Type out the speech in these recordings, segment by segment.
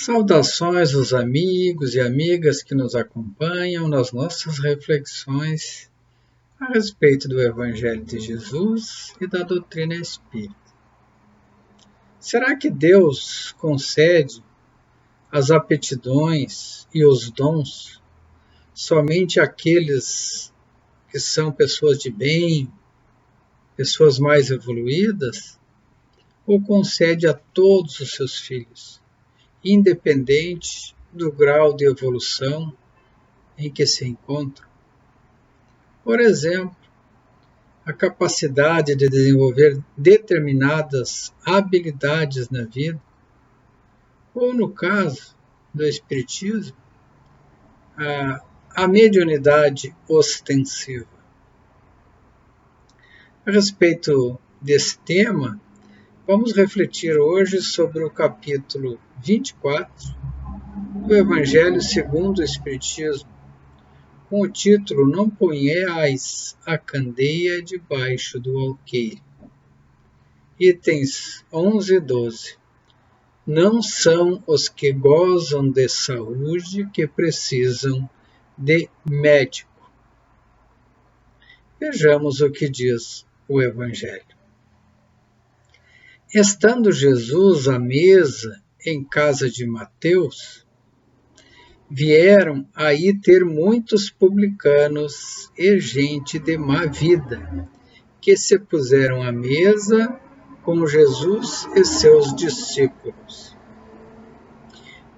Saudações aos amigos e amigas que nos acompanham nas nossas reflexões a respeito do Evangelho de Jesus e da doutrina espírita. Será que Deus concede as aptidões e os dons somente àqueles que são pessoas de bem, pessoas mais evoluídas, ou concede a todos os seus filhos, independente do grau de evolução em que se encontram? Por exemplo, a capacidade de desenvolver determinadas habilidades na vida, ou no caso do Espiritismo, a mediunidade ostensiva. A respeito desse tema, vamos refletir hoje sobre o capítulo 24 do Evangelho segundo o Espiritismo, com o título Não ponhais a candeia debaixo do alqueire. Itens 11 e 12. Não são os que gozam de saúde que precisam de médico. Vejamos o que diz o Evangelho. Estando Jesus à mesa em casa de Mateus, vieram aí ter muitos publicanos e gente de má vida, que se puseram à mesa com Jesus e seus discípulos.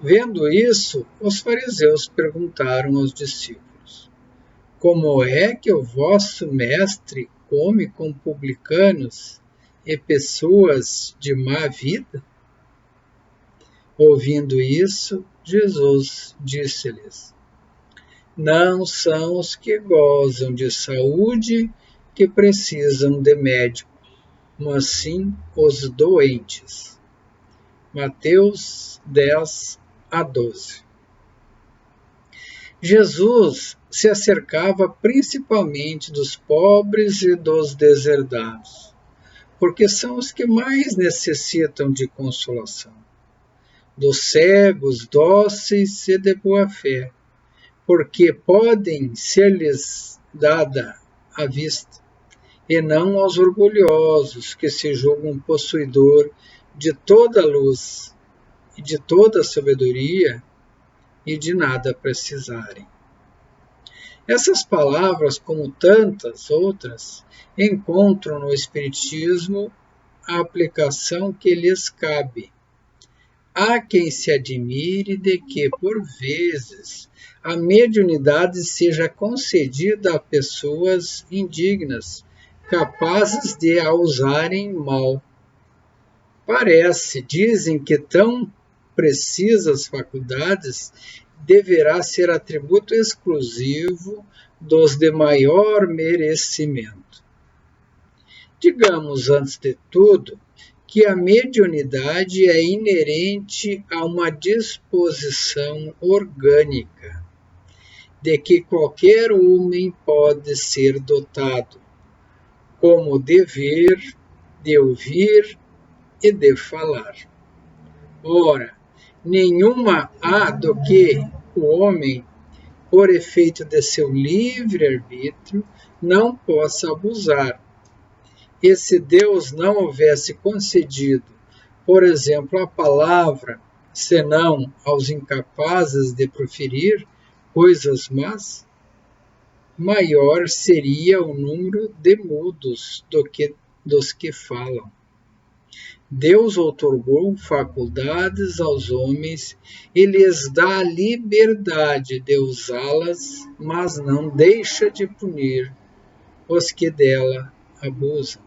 Vendo isso, os fariseus perguntaram aos discípulos: Como é que o vosso mestre come com publicanos e pessoas de má vida? Ouvindo isso, Jesus disse-lhes: Não são os que gozam de saúde que precisam de médico, mas sim os doentes. Mateus 10 a 12. Jesus se acercava principalmente dos pobres e dos deserdados, porque são os que mais necessitam de consolação, dos cegos, dóceis e de boa fé, porque podem ser-lhes dada à vista, e não aos orgulhosos que se julgam possuidor de toda a luz e de toda a sabedoria e de nada precisarem. Essas palavras, como tantas outras, encontram no Espiritismo a aplicação que lhes cabe. Há quem se admire de que, por vezes, a mediunidade seja concedida a pessoas indignas, capazes de a usarem mal. Dizem que tão precisas faculdades deverá ser atributo exclusivo dos de maior merecimento. Digamos, antes de tudo, que a mediunidade é inerente a uma disposição orgânica, de que qualquer homem pode ser dotado, como de ver, de ouvir e de falar. Ora, nenhuma há do que o homem, por efeito de seu livre-arbítrio, não possa abusar. E se Deus não houvesse concedido, por exemplo, a palavra, senão aos incapazes de proferir coisas más, maior seria o número de mudos dos que falam. Deus outorgou faculdades aos homens e lhes dá a liberdade de usá-las, mas não deixa de punir os que dela abusam.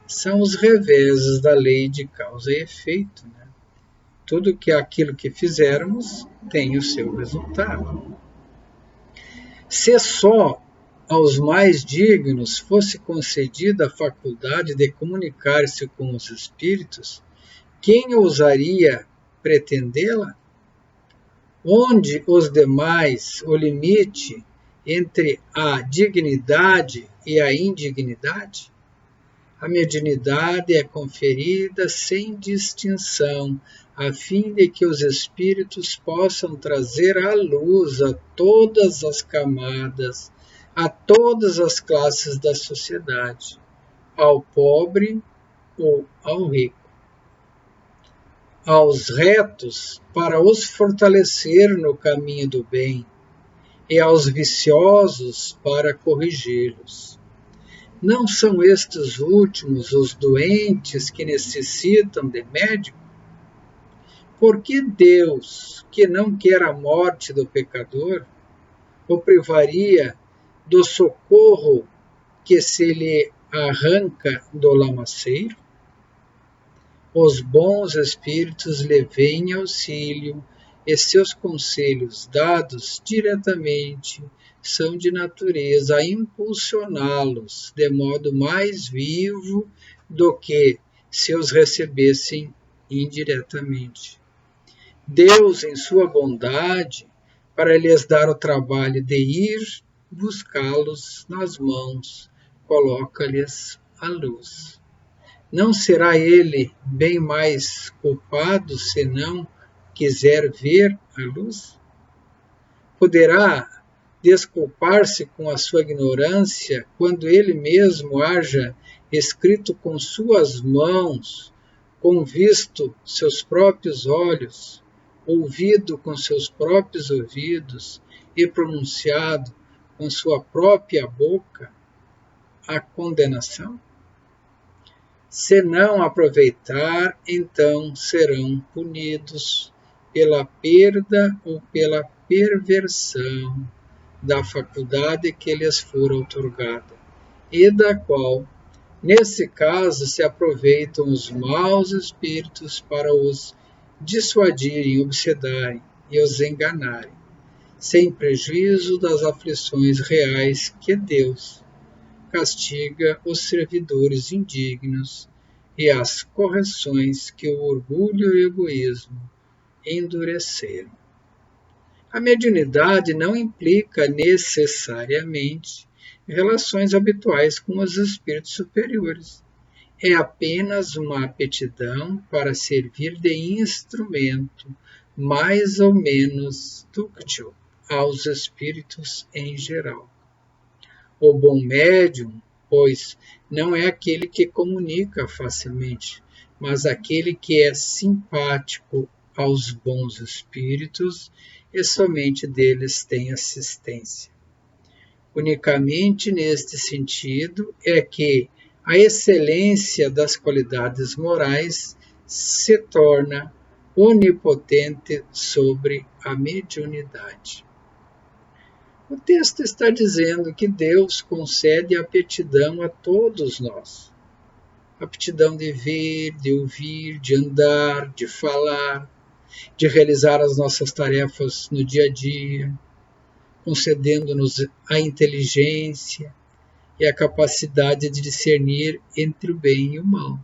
São os reveses da lei de causa e efeito. Tudo que aquilo que fizermos tem o seu resultado. Se só aos mais dignos fosse concedida a faculdade de comunicar-se com os espíritos, quem ousaria pretendê-la? Onde os demais o limite entre a dignidade e a indignidade? A mediunidade é conferida sem distinção a fim de que os espíritos possam trazer à luz a todas as camadas, a todas as classes da sociedade, ao pobre ou ao rico, aos retos para os fortalecer no caminho do bem e aos viciosos para corrigi-los. Não são estes últimos os doentes que necessitam de médico? Porque Deus, que não quer a morte do pecador, o privaria do socorro que se lhe arranca do lamaceiro? Os bons espíritos lhe vêm auxílio, e seus conselhos dados diretamente são de natureza a impulsioná-los de modo mais vivo do que se os recebessem indiretamente. Deus, em sua bondade, para lhes dar o trabalho de ir buscá-los nas mãos, coloca-lhes a luz. Não será ele bem mais culpado se não quiser ver a luz? Poderá desculpar-se com a sua ignorância quando ele mesmo haja escrito com suas mãos, convisto seus próprios olhos, ouvido com seus próprios ouvidos e pronunciado com sua própria boca a condenação? Se não aproveitar, então serão punidos pela perda ou pela perversão da faculdade que lhes for outorgada, e da qual, nesse caso, se aproveitam os maus espíritos para os dissuadirem, obsedarem e os enganarem, sem prejuízo das aflições reais que Deus castiga os servidores indignos e as correções que o orgulho e o egoísmo endureceram. A mediunidade não implica necessariamente relações habituais com os espíritos superiores. É apenas uma aptidão para servir de instrumento mais ou menos dúctil aos espíritos em geral. O bom médium, pois, não é aquele que comunica facilmente, mas aquele que é simpático aos bons espíritos e somente deles tem assistência. Unicamente neste sentido é que a excelência das qualidades morais se torna onipotente sobre a mediunidade. O texto está dizendo que Deus concede aptidão a todos nós. Aptidão de ver, de ouvir, de andar, de falar, de realizar as nossas tarefas no dia a dia, concedendo-nos a inteligência e a capacidade de discernir entre o bem e o mal.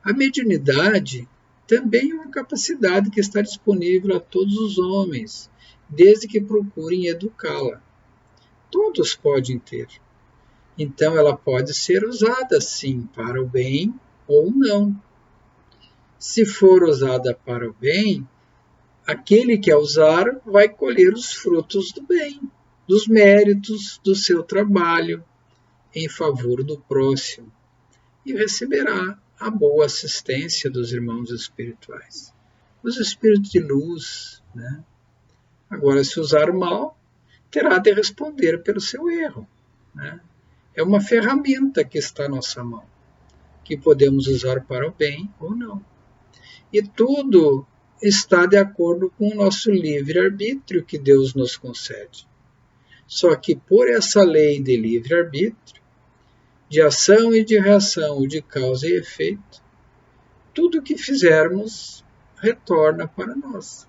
A mediunidade também é uma capacidade que está disponível a todos os homens, desde que procurem educá-la. Todos podem ter. Então ela pode ser usada, sim, para o bem ou não. Se for usada para o bem, aquele que a usar vai colher os frutos do bem, dos méritos do seu trabalho em favor do próximo e receberá a boa assistência dos irmãos espirituais, os espíritos de luz, né? Agora, se usar mal, terá de responder pelo seu erro, né? É uma ferramenta que está à nossa mão, que podemos usar para o bem ou não. E tudo está de acordo com o nosso livre-arbítrio que Deus nos concede. Só que por essa lei de livre-arbítrio, de ação e de reação, de causa e efeito, tudo o que fizermos retorna para nós.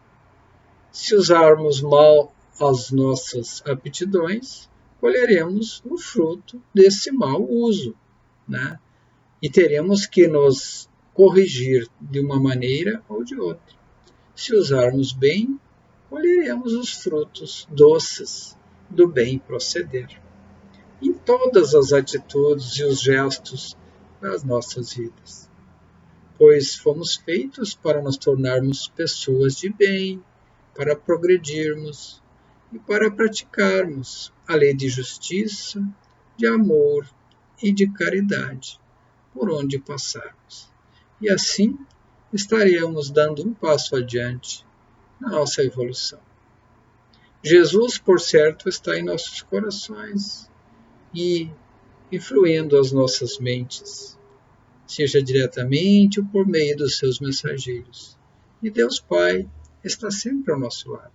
Se usarmos mal as nossas aptidões, colheremos o fruto desse mau uso, né? E teremos que nos corrigir de uma maneira ou de outra. Se usarmos bem, colheremos os frutos doces do bem proceder, em todas as atitudes e os gestos das nossas vidas. pois fomos feitos para nos tornarmos pessoas de bem, para progredirmos e para praticarmos a lei de justiça, de amor e de caridade por onde passarmos. E assim estaremos dando um passo adiante na nossa evolução. Jesus, por certo, está em nossos corações e influindo as nossas mentes, seja diretamente ou por meio dos seus mensageiros. E Deus Pai está sempre ao nosso lado,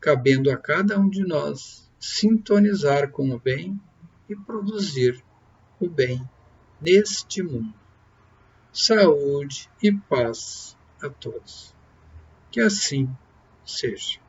cabendo a cada um de nós sintonizar com o bem e produzir o bem neste mundo. Saúde e paz a todos. Que assim seja.